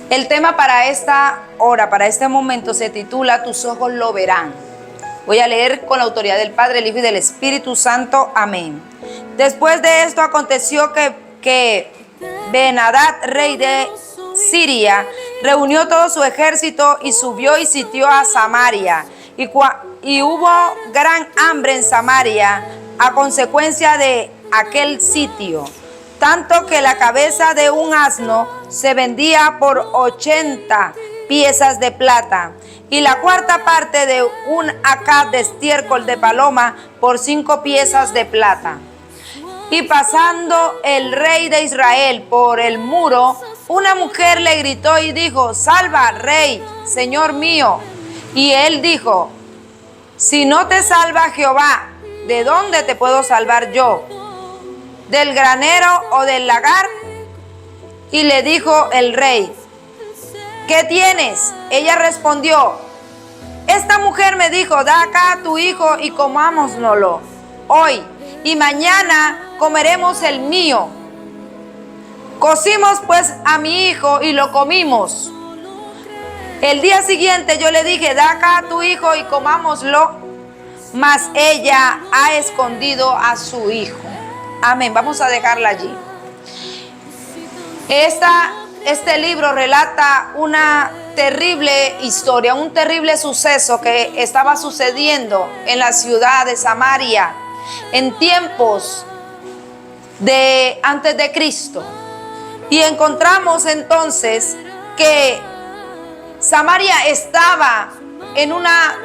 El tema para esta hora, para este momento, se titula Tus ojos lo verán. Voy a leer con la autoridad del Padre, el Hijo y del Espíritu Santo. Amén. Después de esto aconteció que Ben-Hadad, rey de Siria, reunió todo su ejército y subió y sitió a Samaria. Y hubo gran hambre en Samaria a consecuencia de aquel sitio, tanto que la cabeza de un asno se vendía por 80 piezas de plata, y la cuarta parte de un acá de estiércol de paloma por 5 piezas de plata. Y pasando el rey de Israel por el muro, una mujer le gritó y dijo: salva, rey, señor mío. Y él dijo: si no te salva Jehová, ¿de dónde te puedo salvar yo? ¿Del granero o del lagar? Y le dijo el rey: ¿qué tienes? Ella respondió: esta mujer me dijo: da acá a tu hijo y comámoslo hoy, y mañana comeremos el mío. Cocimos pues a mi hijo y lo comimos. El día siguiente yo le dije: da acá a tu hijo y comámoslo, mas ella ha escondido a su hijo. Amén. Vamos a dejarla allí. Este libro relata una terrible historia, un terrible suceso que estaba sucediendo en la ciudad de Samaria en tiempos de antes de Cristo. Y encontramos entonces que Samaria estaba en una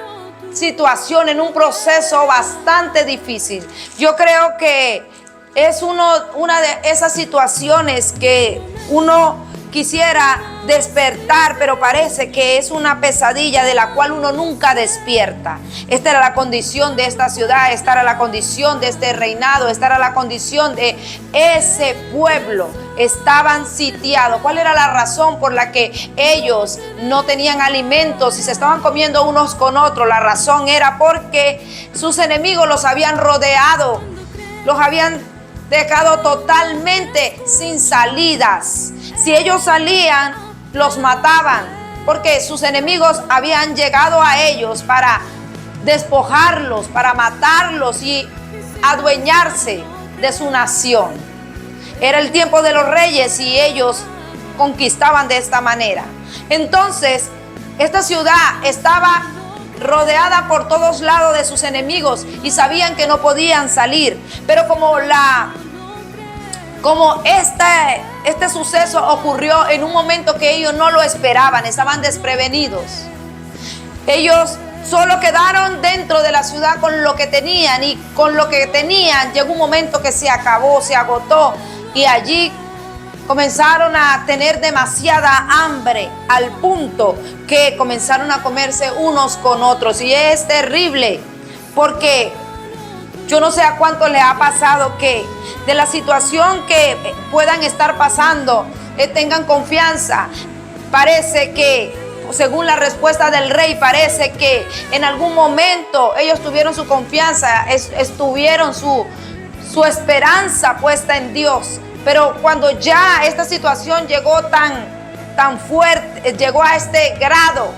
situación, en un proceso bastante difícil. Yo creo que es una de esas situaciones que uno quisiera despertar, pero parece que es una pesadilla de la cual uno nunca despierta. Esta era la condición de esta ciudad, esta era la condición de este reinado, esta era la condición de ese pueblo. Estaban sitiados. ¿Cuál era la razón por la que ellos no tenían alimentos y se estaban comiendo unos con otros? La razón era porque sus enemigos los habían rodeado, los habían dejado totalmente sin salidas. Si ellos salían, los mataban, porque sus enemigos habían llegado a ellos para despojarlos, para matarlos y adueñarse de su nación. Era el tiempo de los reyes y ellos conquistaban de esta manera. Entonces, esta ciudad estaba rodeada por todos lados de sus enemigos y sabían que no podían salir. Pero como este suceso ocurrió en un momento que ellos no lo esperaban, estaban desprevenidos. Ellos solo quedaron dentro de la ciudad con lo que tenían, y con lo que tenían llegó un momento que se acabó, se agotó, y allí comenzaron a tener demasiada hambre, al punto que comenzaron a comerse unos con otros. Y es terrible, porque yo no sé a cuánto le ha pasado que de la situación que puedan estar pasando, tengan confianza. Parece que, según la respuesta del rey, parece que en algún momento ellos tuvieron su confianza, estuvieron su esperanza puesta en Dios. Pero cuando ya esta situación llegó tan fuerte, llegó a este grado,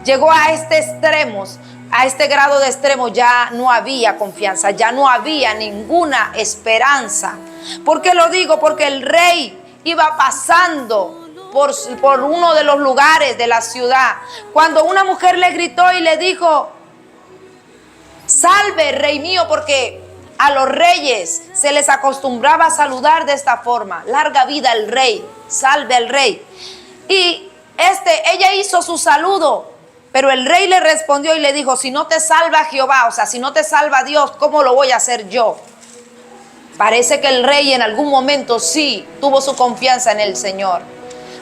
llegó a este grado de extremo, ya no había confianza, ya no había ninguna esperanza. ¿Por qué lo digo? Porque el rey iba pasando por uno de los lugares de la ciudad, cuando una mujer le gritó y le dijo: salve, rey mío, porque a los reyes se les acostumbraba a saludar de esta forma: larga vida al rey, salve al rey. Y ella hizo su saludo, pero el rey le respondió y le dijo: si no te salva Jehová, o sea, si no te salva Dios, ¿cómo lo voy a hacer yo? Parece que el rey en algún momento sí tuvo su confianza en el Señor.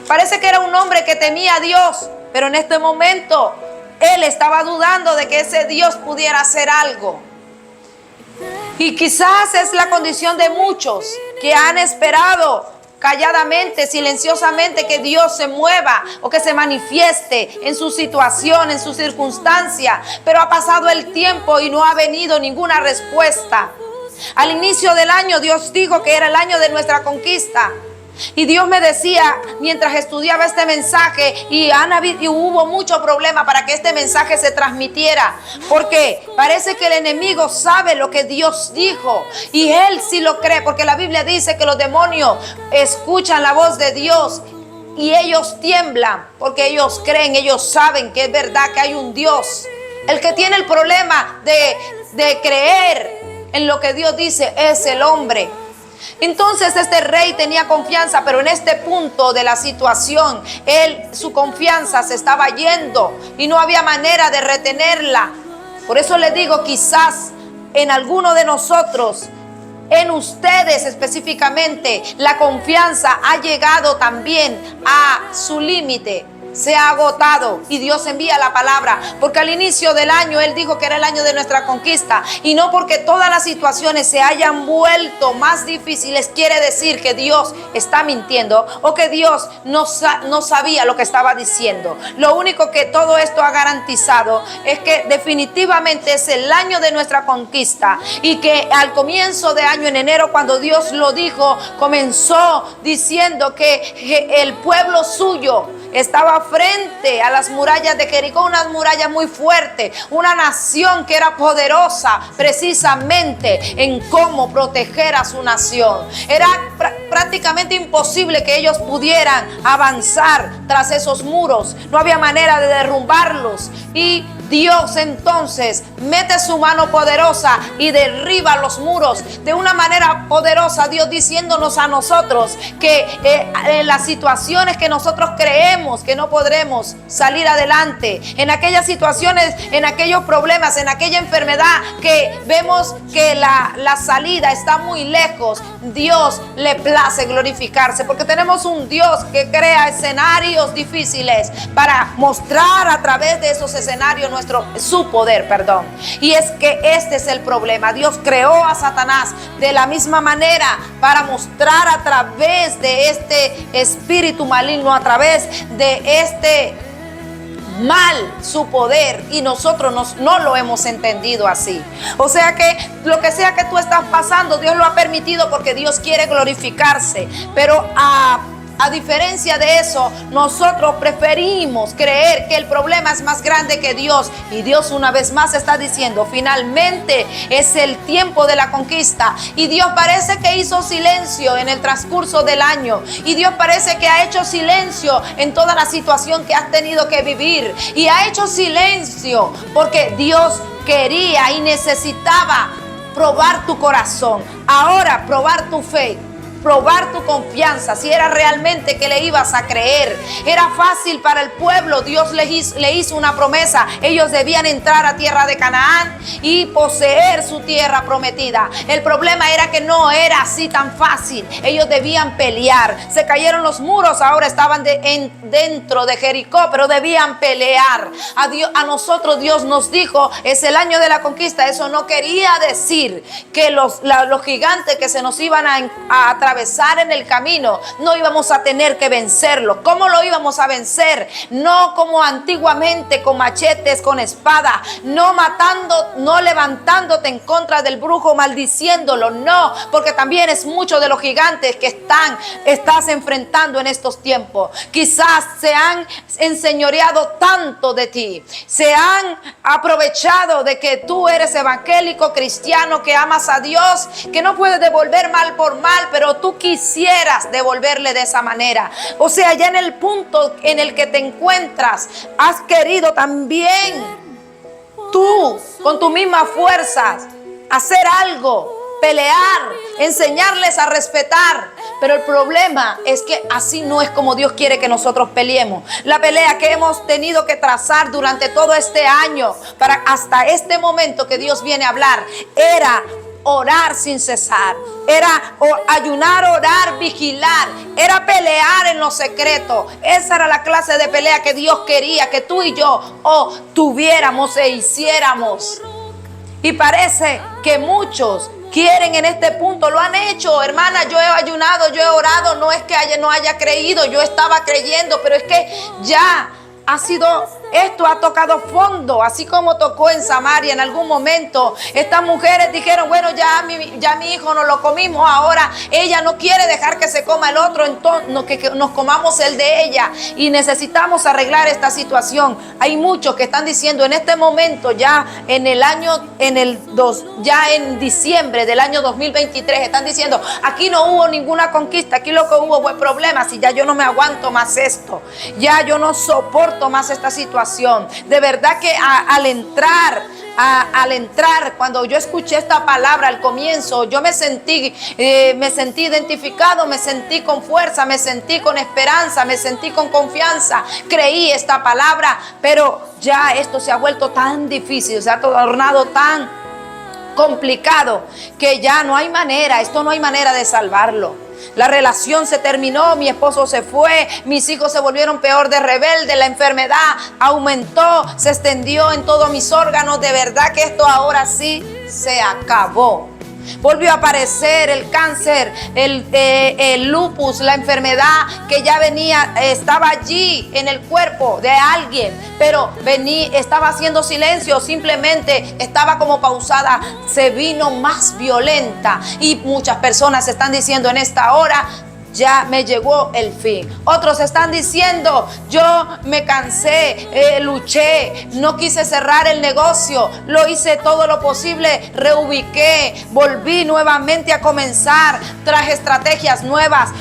Parece que era un hombre que temía a Dios, pero en este momento él estaba dudando de que ese Dios pudiera hacer algo. Y quizás es la condición de muchos que han esperado calladamente, silenciosamente, que Dios se mueva o que se manifieste en su situación, en su circunstancia. Pero ha pasado el tiempo y no ha venido ninguna respuesta. Al inicio del año Dios dijo que era el año de nuestra conquista. Y Dios me decía, mientras estudiaba este mensaje, y hubo mucho problema para que este mensaje se transmitiera, porque parece que el enemigo sabe lo que Dios dijo, y él sí lo cree, porque la Biblia dice que los demonios escuchan la voz de Dios y ellos tiemblan, porque ellos creen, ellos saben que es verdad que hay un Dios. El que tiene el problema de creer en lo que Dios dice es el hombre. Entonces este rey tenía confianza, pero en este punto de la situación, su confianza se estaba yendo y no había manera de retenerla. Por eso les digo, quizás en alguno de nosotros, en ustedes específicamente, la confianza ha llegado también a su límite. Se ha agotado y Dios envía la palabra, porque al inicio del año Él dijo que era el año de nuestra conquista, y no porque todas las situaciones se hayan vuelto más difíciles quiere decir que Dios está mintiendo o que Dios no sabía lo que estaba diciendo. Lo único que todo esto ha garantizado es que definitivamente es el año de nuestra conquista, y que al comienzo de año, en enero, cuando Dios lo dijo, comenzó diciendo que el pueblo suyo estaba frente a las murallas de Jericó, unas murallas muy fuertes, una nación que era poderosa precisamente en cómo proteger a su nación. Era prácticamente imposible que ellos pudieran avanzar tras esos muros, no había manera de derrumbarlos, y Dios entonces mete su mano poderosa y derriba los muros de una manera poderosa. Dios diciéndonos a nosotros que en las situaciones que nosotros creemos que no podremos salir adelante, en aquellas situaciones, en aquellos problemas, en aquella enfermedad que vemos que la salida está muy lejos, Dios le place glorificarse, porque tenemos un Dios que crea escenarios difíciles para mostrar a través de esos escenarios su poder, perdón. Y es que este es el problema. Dios creó a Satanás de la misma manera para mostrar a través de este espíritu maligno, a través de este mal, su poder, y nosotros no lo hemos entendido así. O sea que lo que sea que tú estás pasando, Dios lo ha permitido porque Dios quiere glorificarse, pero a diferencia de eso, nosotros preferimos creer que el problema es más grande que Dios. Y Dios una vez más está diciendo, finalmente es el tiempo de la conquista. Y Dios parece que hizo silencio en el transcurso del año. Y Dios parece que ha hecho silencio en toda la situación que has tenido que vivir. Y ha hecho silencio porque Dios quería y necesitaba probar tu corazón. Ahora probar tu fe, probar tu confianza, si era realmente que le ibas a creer. Era fácil para el pueblo, Dios le hizo una promesa. Ellos debían entrar a tierra de Canaán y poseer su tierra prometida. El problema era que no era así tan fácil. Ellos debían pelear. Se cayeron los muros, ahora estaban dentro de Jericó, pero debían pelear. A nosotros Dios nos dijo, es el año de la conquista. Eso no quería decir que los gigantes que se nos iban a atravesar en el camino, no íbamos a tener que vencerlo. ¿Cómo lo íbamos a vencer? No como antiguamente, con machetes, con espada, no matando, no levantándote en contra del brujo, maldiciéndolo, no, porque también es mucho de los gigantes que estás enfrentando en estos tiempos. Quizás se han enseñoreado tanto de ti, se han aprovechado de que tú eres evangélico, cristiano, que amas a Dios, que no puedes devolver mal por mal, pero tú quisieras devolverle de esa manera. O sea, ya en el punto en el que te encuentras, has querido también tú, con tus mismas fuerzas, hacer algo, pelear, enseñarles a respetar. Pero el problema es que así no es como Dios quiere que nosotros peleemos. La pelea que hemos tenido que trazar durante todo este año, para hasta este momento que Dios viene a hablar, era orar sin cesar, era ayunar, orar, vigilar, era pelear en lo secreto. Esa era la clase de pelea que Dios quería que tú y yo tuviéramos e hiciéramos. Y parece que muchos quieren en este punto, lo han hecho. Hermana, yo he ayunado, yo he orado, no es que no haya creído, yo estaba creyendo, pero es que ya ha sido esto ha tocado fondo, así como tocó en Samaria en algún momento. Estas mujeres dijeron, bueno, ya mi hijo nos lo comimos, ahora ella no quiere dejar que se coma el otro, entonces que nos comamos el de ella, y necesitamos arreglar esta situación. Hay muchos que están diciendo en este momento, ya en diciembre del año 2023, están diciendo, aquí no hubo ninguna conquista, aquí lo que hubo fue problemas, y ya yo no me aguanto más esto, ya yo no soporto más esta situación. De verdad que al entrar, cuando yo escuché esta palabra al comienzo, yo me sentí identificado, me sentí con fuerza, me sentí con esperanza, me sentí con confianza. Creí esta palabra, pero ya esto se ha vuelto tan difícil, se ha tornado tan complicado que ya no hay manera, esto no hay manera de salvarlo. La relación se terminó, mi esposo se fue, mis hijos se volvieron peor de rebelde, la enfermedad aumentó, se extendió en todos mis órganos. De verdad que esto ahora sí se acabó. Volvió a aparecer el cáncer, el lupus, la enfermedad que ya venía, estaba allí en el cuerpo de alguien, pero estaba haciendo silencio, simplemente estaba como pausada, se vino más violenta, y muchas personas están diciendo en esta hora, ya me llegó el fin. Otros están diciendo, yo me cansé, luché, no quise cerrar el negocio, lo hice todo lo posible, reubiqué, volví nuevamente a comenzar, traje estrategias nuevas,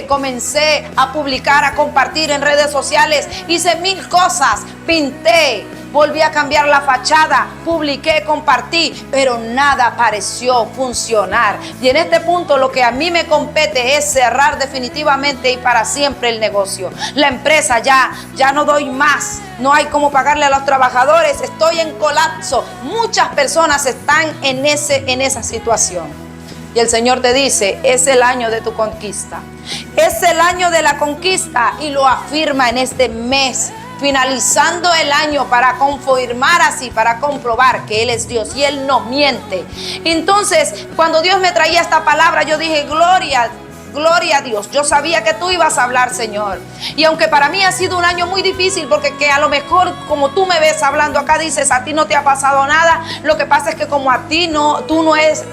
comencé a publicar, a compartir en redes sociales, hice 1000 cosas, pinté, volví a cambiar la fachada, publiqué, compartí, pero nada pareció funcionar. Y en este punto lo que a mí me compete es cerrar definitivamente y para siempre el negocio. La empresa ya no doy más, no hay cómo pagarle a los trabajadores, estoy en colapso. Muchas personas están en esa situación. Y el Señor te dice, es el año de tu conquista. Es el año de la conquista, y lo afirma en este mes, finalizando el año, para confirmar así, para comprobar que Él es Dios y Él no miente. Entonces, cuando Dios me traía esta palabra, yo dije, gloria a Dios. Yo sabía que tú ibas a hablar, Señor. Y aunque para mí ha sido un año muy difícil, porque que a lo mejor como tú me ves hablando acá, dices, a ti no te ha pasado nada. Lo que pasa es que como a ti tú no eres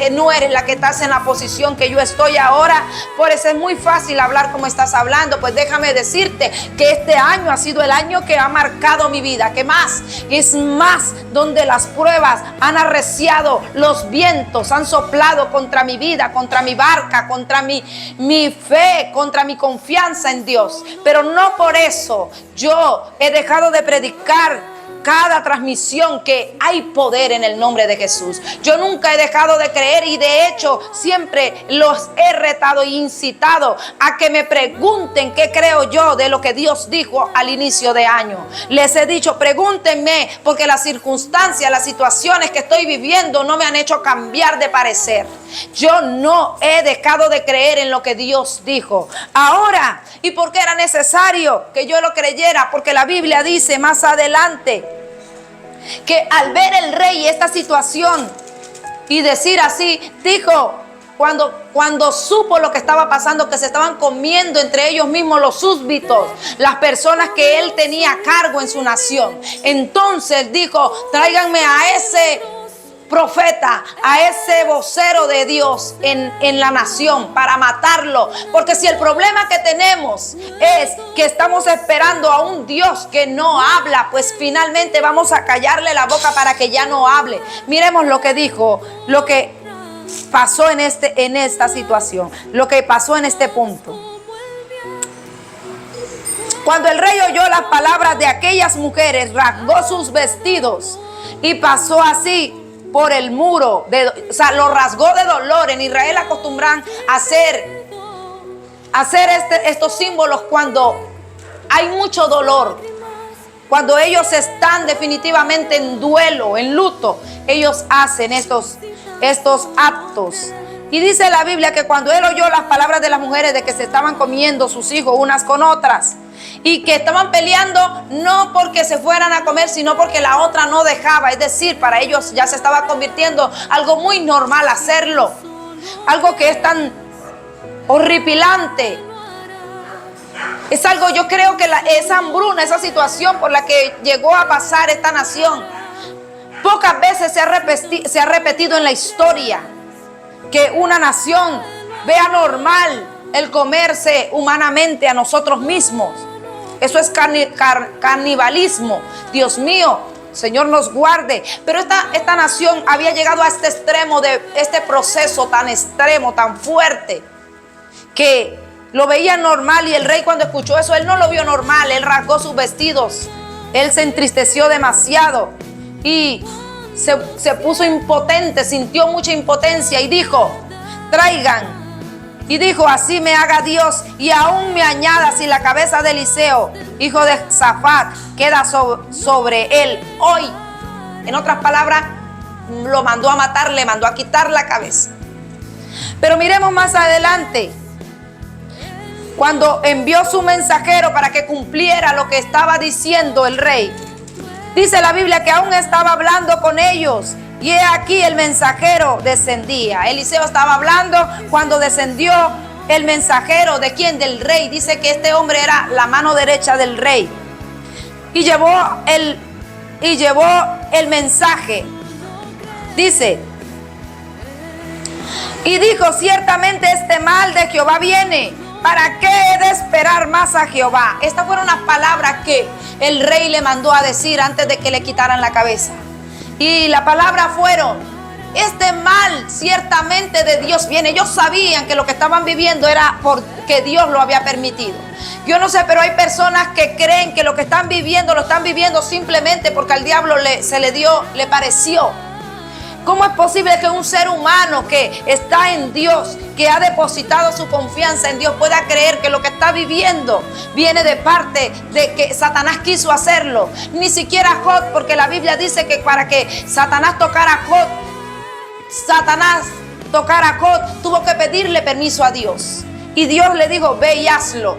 la que estás en la posición que yo estoy ahora, por eso es muy fácil hablar como estás hablando. Pues déjame decirte que este año ha sido el año que ha marcado mi vida. ¿Qué más? Es más, donde las pruebas han arreciado, los vientos han soplado contra mi vida, contra mi barca, contra mi fe, contra mi confianza en Dios. Pero no por eso yo he dejado de predicar cada transmisión que hay poder en el nombre de Jesús. Yo nunca he dejado de creer, y de hecho siempre los he retado e incitado a que me pregunten qué creo yo de lo que Dios dijo al inicio de año. Les he dicho, pregúntenme, porque las circunstancias, las situaciones que estoy viviendo no me han hecho cambiar de parecer. Yo no he dejado de creer en lo que Dios dijo. Ahora, ¿y por qué era necesario que yo lo creyera? Porque la Biblia dice más adelante que al ver el rey esta situación y decir así, dijo, cuando supo lo que estaba pasando, que se estaban comiendo entre ellos mismos los súbditos, las personas que él tenía a cargo en su nación, entonces dijo, tráiganme a ese profeta, a ese vocero de Dios en la nación, para matarlo. Porque si el problema que tenemos es que estamos esperando a un Dios que no habla, pues finalmente vamos a callarle la boca para que ya no hable. Miremos lo que dijo, lo que pasó en esta situación, lo que pasó en este punto. Cuando el rey oyó las palabras de aquellas mujeres, rasgó sus vestidos y pasó así por el muro, lo rasgó de dolor. En Israel acostumbran a hacer estos símbolos cuando hay mucho dolor, cuando ellos están definitivamente en duelo, en luto. Ellos hacen estos actos. Y dice la Biblia que cuando él oyó las palabras de las mujeres de que se estaban comiendo sus hijos unas con otras, y que estaban peleando no porque se fueran a comer, sino porque la otra no dejaba. Es decir, para ellos ya se estaba convirtiendo algo muy normal hacerlo, algo que es tan horripilante. Es algo, yo creo que esa hambruna, esa situación por la que llegó a pasar esta nación, pocas veces se ha repetido en la historia que una nación vea normal el comerse humanamente a nosotros mismos. Eso es canibalismo. Dios mío, Señor nos guarde. Pero esta nación había llegado a este extremo de este proceso tan extremo, tan fuerte, que lo veía normal, y el rey, cuando escuchó eso, él no lo vio normal. Él rasgó sus vestidos, él se entristeció demasiado y se puso impotente, sintió mucha impotencia y dijo: traigan. Y dijo: así me haga Dios y aún me añada, si la cabeza de Eliseo, hijo de Safat, queda sobre él hoy. En otras palabras, lo mandó a matar, le mandó a quitar la cabeza. Pero miremos más adelante, cuando envió su mensajero para que cumpliera lo que estaba diciendo el rey. Dice la Biblia que aún estaba hablando con ellos, y he aquí el mensajero descendía. Eliseo estaba hablando cuando descendió el mensajero. ¿De quién? Del rey. Dice que este hombre era la mano derecha del rey. Y llevó el mensaje. Dice: y dijo: ciertamente este mal de Jehová viene. ¿Para qué he de esperar más a Jehová? Estas fueron las palabras que el rey le mandó a decir antes de que le quitaran la cabeza. Y la palabra fueron: este mal ciertamente de Dios viene. Ellos sabían que lo que estaban viviendo era porque Dios lo había permitido. Yo no sé, pero hay personas que creen que lo que están viviendo lo están viviendo simplemente porque al diablo le pareció. ¿Cómo es posible que un ser humano que está en Dios, que ha depositado su confianza en Dios, pueda creer que lo que está viviendo viene de parte de que Satanás quiso hacerlo? Ni siquiera Job, porque la Biblia dice que para que Satanás tocara a Job, tuvo que pedirle permiso a Dios. Y Dios le dijo: ve y hazlo.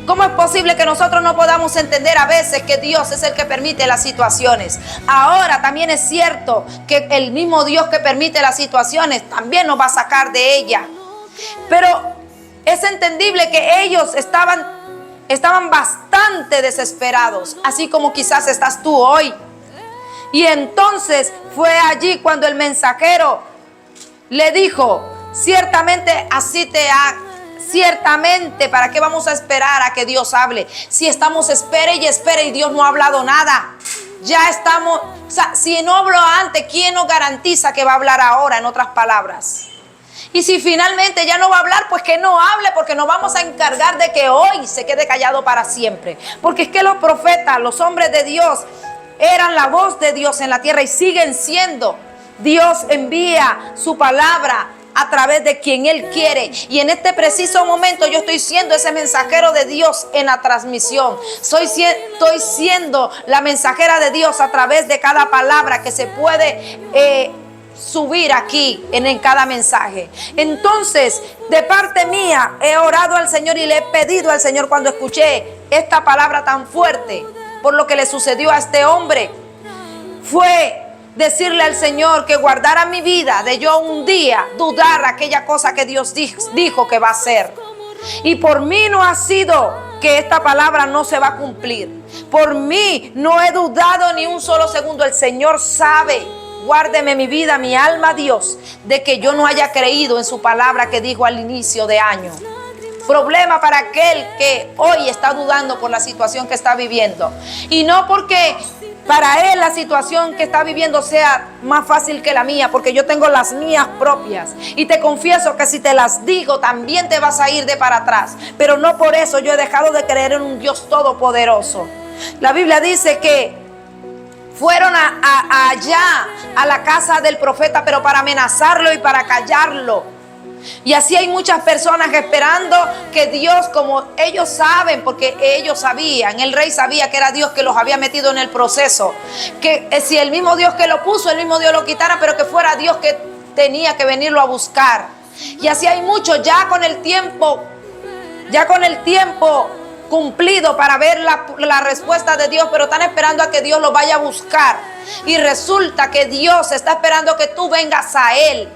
¿Cómo es posible que nosotros no podamos entender a veces que Dios es el que permite las situaciones? Ahora también es cierto que el mismo Dios que permite las situaciones también nos va a sacar de ella. Pero es entendible que ellos estaban bastante desesperados, así como quizás estás tú hoy. Y entonces fue allí cuando el mensajero le dijo: ciertamente así te ha. Ciertamente, ¿para qué vamos a esperar a que Dios hable? Si estamos espere y Dios no ha hablado nada. Ya estamos, o sea, si no habló antes, ¿quién nos garantiza que va a hablar ahora? En otras palabras. Y si finalmente ya no va a hablar, pues que no hable, porque nos vamos a encargar de que hoy se quede callado para siempre. Porque es que los profetas, los hombres de Dios, eran la voz de Dios en la tierra y siguen siendo. Dios envía su palabra a través de quien Él quiere. Y en este preciso momento yo estoy siendo ese mensajero de Dios en la transmisión. Estoy siendo la mensajera de Dios a través de cada palabra que se puede subir aquí en cada mensaje. Entonces, de parte mía, he orado al Señor y le he pedido al Señor, cuando escuché esta palabra tan fuerte por lo que le sucedió a este hombre, fue decirle al Señor que guardara mi vida de yo un día dudar aquella cosa que Dios dijo que va a hacer. Y por mí no ha sido que esta palabra no se va a cumplir. Por mí no he dudado ni un solo segundo. El Señor sabe. Guárdeme mi vida, mi alma, Dios, de que yo no haya creído en su palabra que dijo al inicio de año. Problema para aquel que hoy está dudando por la situación que está viviendo. Y no porque para él la situación que está viviendo sea más fácil que la mía, porque yo tengo las mías propias. Y te confieso que si te las digo, también te vas a ir de para atrás. Pero no por eso yo he dejado de creer en un Dios todopoderoso. La Biblia dice que fueron allá a la casa del profeta, pero para amenazarlo y para callarlo. Y así hay muchas personas esperando que Dios, como ellos saben, porque ellos sabían, el rey sabía que era Dios que los había metido en el proceso, que si el mismo Dios que lo puso, el mismo Dios lo quitara, pero que fuera Dios que tenía que venirlo a buscar. Y así hay muchos ya con el tiempo cumplido para ver la respuesta de Dios, pero están esperando a que Dios los vaya a buscar. Y resulta que Dios está esperando que tú vengas a Él.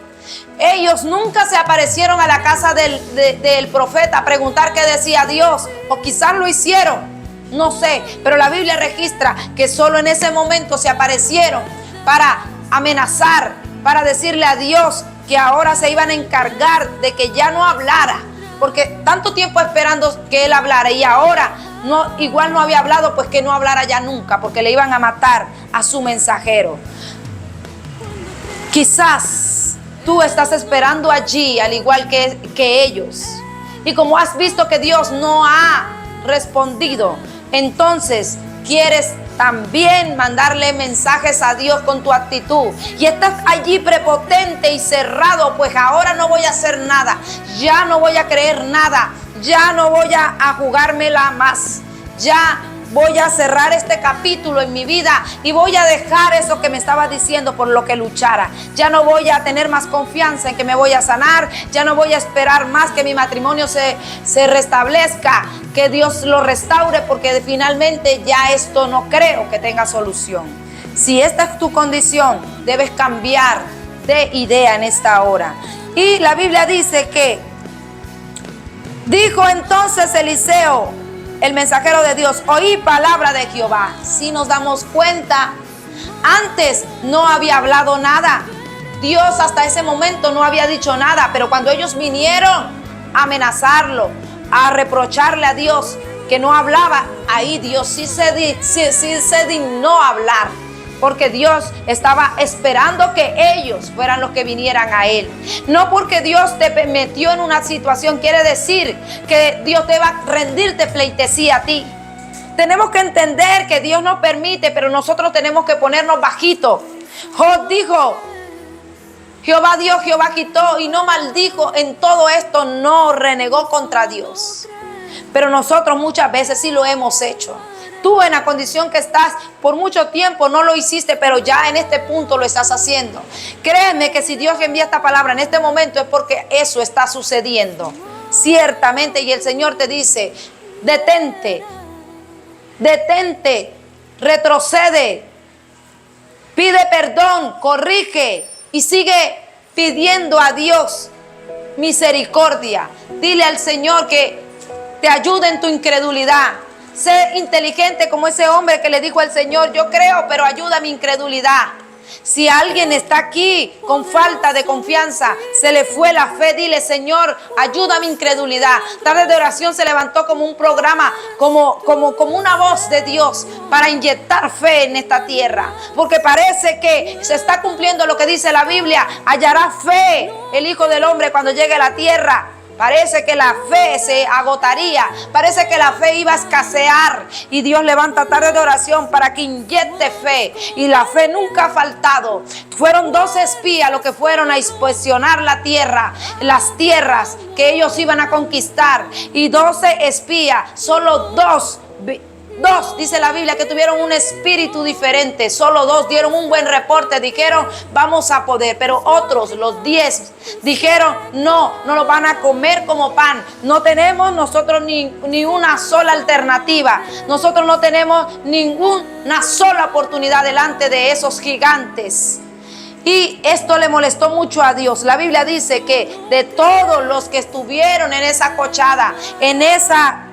Ellos nunca se aparecieron a la casa del profeta a preguntar qué decía Dios, o quizás lo hicieron, no sé, pero la Biblia registra que solo en ese momento se aparecieron para amenazar, para decirle a Dios que ahora se iban a encargar de que ya no hablara, porque tanto tiempo esperando que él hablara y ahora igual no había hablado, pues que no hablara ya nunca, porque le iban a matar a su mensajero. Quizás tú estás esperando allí al igual que ellos, y como has visto que Dios no ha respondido, entonces quieres también mandarle mensajes a Dios con tu actitud, y estás allí prepotente y cerrado. Pues ahora no voy a hacer nada, ya no voy a creer nada, ya no voy a jugármela más, ya voy a cerrar este capítulo en mi vida y voy a dejar eso que me estaba diciendo por lo que luchara. Ya no voy a tener más confianza en que me voy a sanar, ya no voy a esperar más que mi matrimonio se restablezca, que Dios lo restaure, porque finalmente ya esto no creo que tenga solución. Si esta es tu condición, debes cambiar de idea en esta hora. Y la Biblia dice que dijo entonces Eliseo, el mensajero de Dios: oí palabra de Jehová. Si nos damos cuenta, antes no había hablado nada. Dios hasta ese momento no había dicho nada, pero cuando ellos vinieron a amenazarlo, a reprocharle a Dios que no hablaba, ahí Dios sí se dignó a hablar, porque Dios estaba esperando que ellos fueran los que vinieran a Él. No porque Dios te metió en una situación quiere decir que Dios te va a rendirte pleitesía a ti. Tenemos que entender que Dios nos permite, pero nosotros tenemos que ponernos bajitos. Job dijo: Jehová dio, Jehová quitó, y no maldijo. En todo esto no renegó contra Dios. Pero nosotros muchas veces sí lo hemos hecho. Tú en la condición que estás por mucho tiempo no lo hiciste, pero ya en este punto lo estás haciendo. Créeme que si Dios envía esta palabra en este momento es porque eso está sucediendo. Ciertamente, y el Señor te dice: detente, retrocede, pide perdón, corrige y sigue pidiendo a Dios misericordia. Dile al Señor que te ayude en tu incredulidad. Sé inteligente como ese hombre que le dijo al Señor: yo creo, pero ayuda mi incredulidad. Si alguien está aquí con falta de confianza, se le fue la fe, dile: Señor, ayuda mi incredulidad. Tarde de oración se levantó como un programa, como una voz de Dios para inyectar fe en esta tierra, porque parece que se está cumpliendo lo que dice la Biblia: hallará fe el Hijo del Hombre cuando llegue a la tierra. Parece que la fe se agotaría, parece que la fe iba a escasear, y Dios levanta tarde de oración para que inyecte fe, y la fe nunca ha faltado. Fueron 12 espías los que fueron a inspeccionar la tierra, las tierras que ellos iban a conquistar, y 12 espías, solo dos, dice la Biblia, que tuvieron un espíritu diferente. Solo 2 dieron un buen reporte, dijeron: vamos a poder. Pero otros, los 10, dijeron: no lo van a comer como pan. No tenemos nosotros ni una sola alternativa. Nosotros no tenemos ninguna sola oportunidad delante de esos gigantes. Y esto le molestó mucho a Dios. La Biblia dice que de todos los que estuvieron en esa cochada, en esa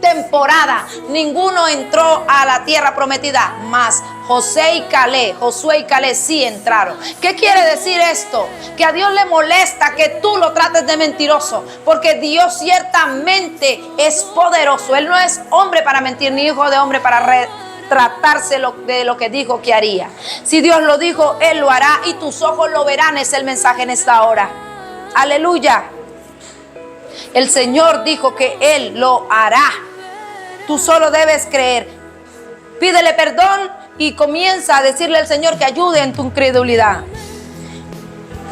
temporada, ninguno entró a la tierra prometida, más Josué y Caleb sí entraron. ¿Qué quiere decir esto? Que a Dios le molesta que tú lo trates de mentiroso, porque Dios ciertamente es poderoso. Él no es hombre para mentir, ni hijo de hombre para retratarse de lo que dijo que haría. Si Dios lo dijo, Él lo hará, y tus ojos lo verán. Es el mensaje en esta hora. Aleluya. El Señor dijo que Él lo hará. Tú solo debes creer. Pídele perdón y comienza a decirle al Señor que ayude en tu incredulidad.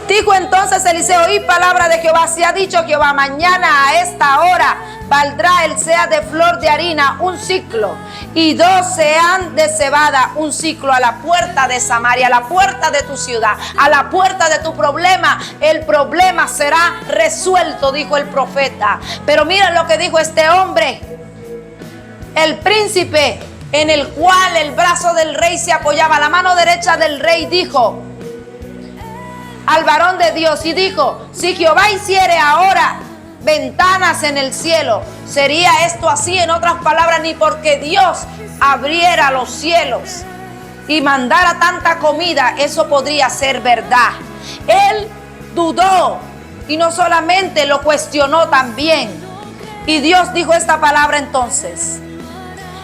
Dijo entonces Eliseo: oí palabra de Jehová. Se ha dicho Jehová: mañana a esta hora valdrá el seah de flor de harina 1 siclo, y 2 seah de cebada 1 siclo, a la puerta de Samaria, a la puerta de tu ciudad, a la puerta de tu problema. El problema será resuelto, dijo el profeta. Pero miren lo que dijo este hombre, el príncipe en el cual el brazo del rey se apoyaba, la mano derecha del rey. Dijo: al varón de Dios y dijo: si Jehová hiciere ahora ventanas en el cielo, ¿sería esto así? En otras palabras, ni porque Dios abriera los cielos y mandara tanta comida, eso podría ser verdad. Él dudó y no solamente lo cuestionó también. Y Dios dijo esta palabra entonces.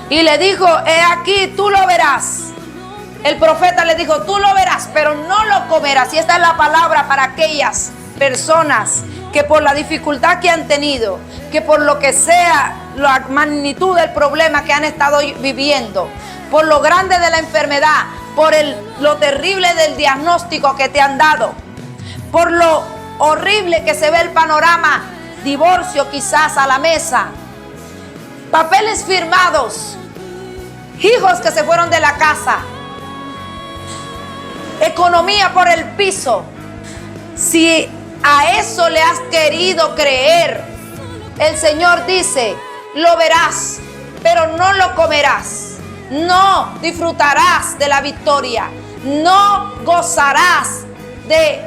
Y le dijo: he aquí, tú lo verás. El profeta le dijo: tú lo verás, pero no lo comerás. Y esta es la palabra para aquellas personas que por la dificultad que han tenido, que por lo que sea la magnitud del problema que han estado viviendo, por lo grande de la enfermedad, por lo terrible del diagnóstico que te han dado, por lo horrible que se ve el panorama, divorcio quizás a la mesa, papeles firmados, hijos que se fueron de la casa, economía por el piso. Si a eso le has querido creer, el Señor dice: lo verás, pero no lo comerás. No disfrutarás de la victoria. No gozarás de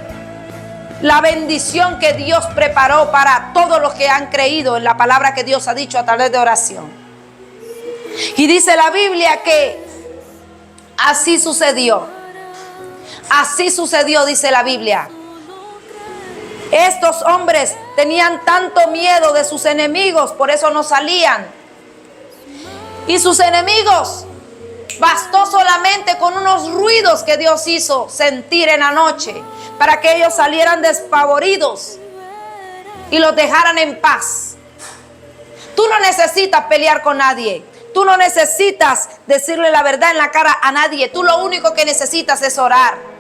la bendición que Dios preparó para todos los que han creído en la palabra que Dios ha dicho a través de oración. Y dice la Biblia que así sucedió. Así sucedió, dice la Biblia. Estos hombres tenían tanto miedo de sus enemigos, por eso no salían. Y sus enemigos, bastó solamente con unos ruidos que Dios hizo sentir en la noche para que ellos salieran despavoridos y los dejaran en paz. Tú no necesitas pelear con nadie. Tú no necesitas decirle la verdad en la cara a nadie. Tú lo único que necesitas es orar.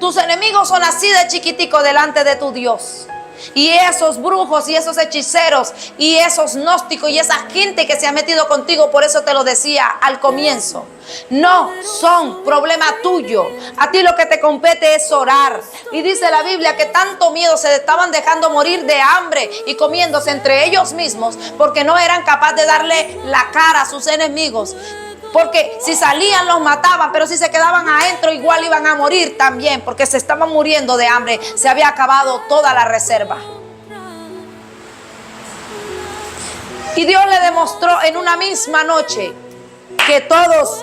Tus enemigos son así de chiquitico delante de tu Dios. Y esos brujos y esos hechiceros y esos gnósticos y esa gente que se ha metido contigo, por eso te lo decía al comienzo, no son problema tuyo. A ti lo que te compete es orar. Y dice la Biblia que tanto miedo se estaban dejando morir de hambre y comiéndose entre ellos mismos porque no eran capaces de darle la cara a sus enemigos. Porque si salían los mataban, pero si se quedaban adentro igual iban a morir también, porque se estaban muriendo de hambre, se había acabado toda la reserva. Y Dios le demostró en una misma noche que todos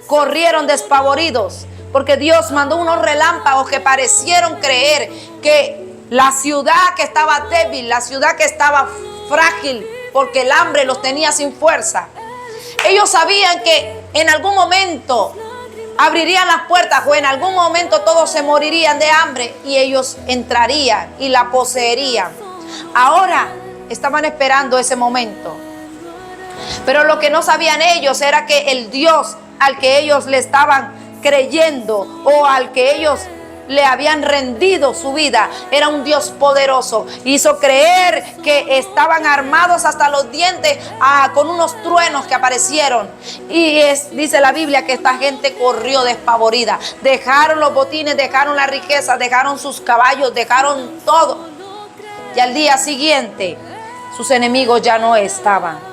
corrieron despavoridos, porque Dios mandó unos relámpagos que parecieron creer que la ciudad que estaba débil, la ciudad que estaba frágil, porque el hambre los tenía sin fuerza. Ellos sabían que en algún momento abrirían las puertas o en algún momento todos se morirían de hambre y ellos entrarían y la poseerían. Ahora estaban esperando ese momento. Pero lo que no sabían ellos era que el Dios al que ellos le estaban creyendo o al que ellos le habían rendido su vida era un Dios poderoso. Hizo creer que estaban armados hasta los dientes con unos truenos que aparecieron. Y dice la Biblia que esta gente corrió despavorida. Dejaron los botines, dejaron la riqueza, dejaron sus caballos, dejaron todo. Y al día siguiente sus enemigos ya no estaban.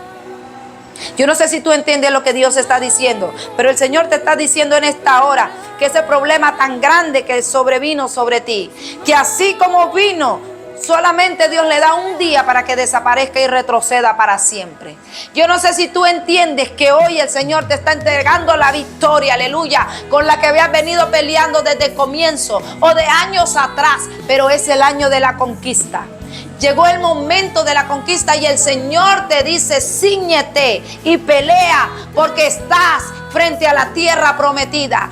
Yo no sé si tú entiendes lo que Dios está diciendo, pero el Señor te está diciendo en esta hora que ese problema tan grande que sobrevino sobre ti, que así como vino, solamente Dios le da un día para que desaparezca y retroceda para siempre. Yo no sé si tú entiendes que hoy el Señor te está entregando la victoria, aleluya, con la que habías venido peleando desde el comienzo o de años atrás, pero es el año de la conquista. Llegó el momento de la conquista y el Señor te dice: cíñete y pelea porque estás frente a la tierra prometida.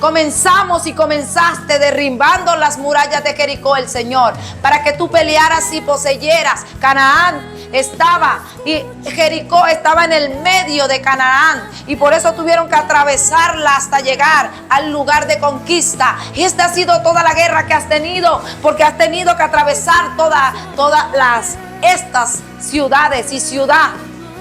Comenzamos y comenzaste derribando las murallas de Jericó, el Señor, para que tú pelearas y poseyeras. Canaán estaba y Jericó estaba en el medio de Canaán y por eso tuvieron que atravesarla hasta llegar al lugar de conquista. Y esta ha sido toda la guerra que has tenido, porque has tenido que atravesar todas estas ciudades y ciudad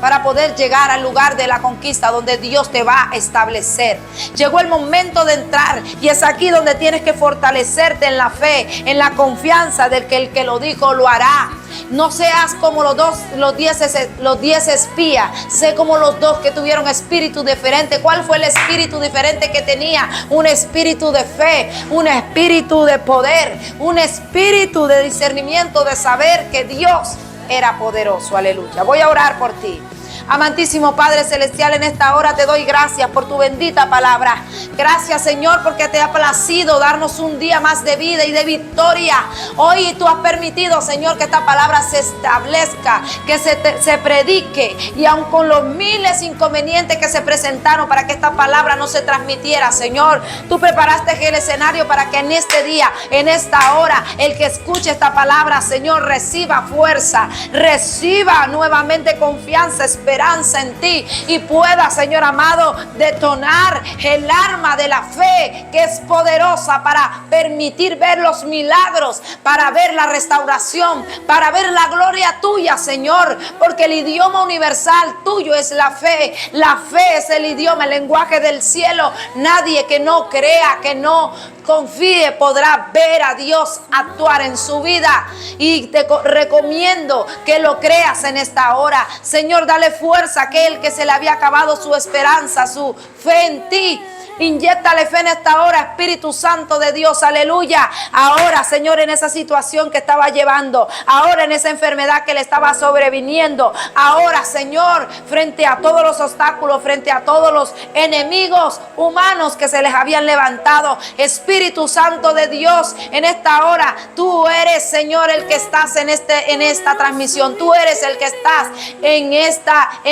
para poder llegar al lugar de la conquista donde Dios te va a establecer. Llegó el momento de entrar y es aquí donde tienes que fortalecerte en la fe, en la confianza de que el que lo dijo lo hará. No seas como los 10 espías, sé como los dos que tuvieron espíritu diferente. ¿Cuál fue el espíritu diferente que tenía? Un espíritu de fe, un espíritu de poder, un espíritu de discernimiento, de saber que Dios era poderoso. Aleluya. Voy a orar por ti. Amantísimo Padre Celestial, en esta hora te doy gracias por tu bendita palabra. Gracias, Señor, porque te ha placido darnos un día más de vida y de victoria. Hoy tú has permitido, Señor, que esta palabra se establezca, que se predique, y aun con los miles inconvenientes que se presentaron para que esta palabra no se transmitiera, Señor, tú preparaste el escenario para que en este día, en esta hora, el que escuche esta palabra, Señor, reciba fuerza, reciba nuevamente confianza, esperanza en ti, y pueda, Señor amado, detonar el arma de la fe, que es poderosa para permitir ver los milagros, para ver la restauración, para ver la gloria tuya, Señor, porque el idioma universal tuyo es la fe. La fe es el idioma, el lenguaje del cielo. Nadie que no crea, que no confíe, podrá ver a Dios actuar en su vida. Y te recomiendo que lo creas en esta hora. Señor, dale fuerza a aquel que se le había acabado su esperanza, su fe en ti. Inyéctale fe en esta hora, Espíritu Santo de Dios, aleluya. Ahora, Señor, en esa situación que estaba llevando, ahora en esa enfermedad que le estaba sobreviniendo, ahora, Señor, frente a todos los obstáculos, frente a todos los enemigos humanos que se les habían levantado, Espíritu Santo de Dios, en esta hora, tú eres, Señor, el que estás en esta transmisión. Tú eres el que estás en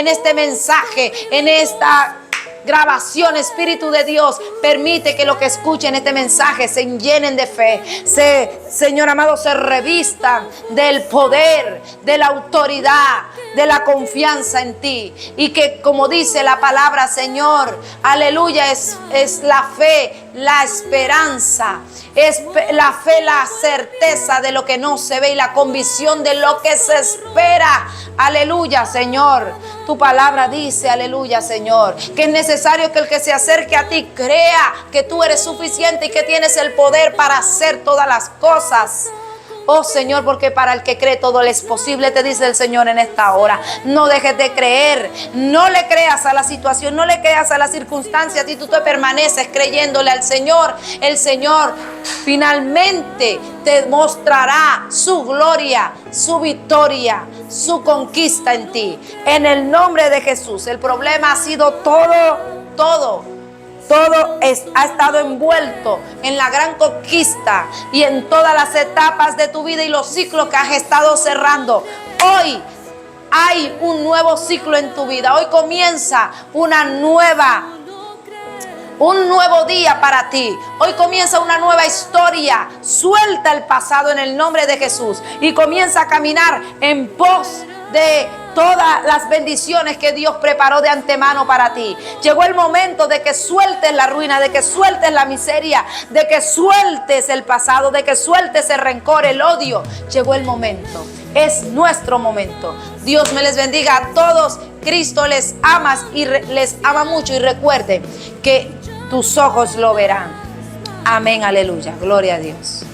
este mensaje, en esta grabación. Espíritu de Dios, permite que los que escuchen este mensaje se llenen de fe, Señor amado, se revistan del poder, de la autoridad, de la confianza en ti, y que, como dice la palabra, Señor, aleluya, es la fe, la esperanza, es la fe, la certeza de lo que no se ve y la convicción de lo que se espera. Aleluya, Señor. Tu palabra dice, aleluya, Señor, que es necesario que el que se acerque a ti crea que tú eres suficiente y que tienes el poder para hacer todas las cosas. Oh Señor, porque para el que cree todo le es posible, te dice el Señor en esta hora. No dejes de creer, no le creas a la situación, no le creas a las circunstancias. Si tú te permaneces creyéndole al Señor, el Señor finalmente te mostrará su gloria, su victoria, su conquista en ti. En el nombre de Jesús. El problema ha sido todo ha estado envuelto en la gran conquista y en todas las etapas de tu vida y los ciclos que has estado cerrando. Hoy hay un nuevo ciclo en tu vida. Hoy comienza un nuevo día para ti. Hoy comienza una nueva historia. Suelta el pasado en el nombre de Jesús y comienza a caminar en pos de todas las bendiciones que Dios preparó de antemano para ti. Llegó el momento de que sueltes la ruina, de que sueltes la miseria, de que sueltes el pasado, de que sueltes el rencor, el odio. Llegó el momento. Es nuestro momento. Dios me les bendiga a todos. Cristo les ama y les ama mucho. Y recuerden que tus ojos lo verán. Amén, aleluya. Gloria a Dios.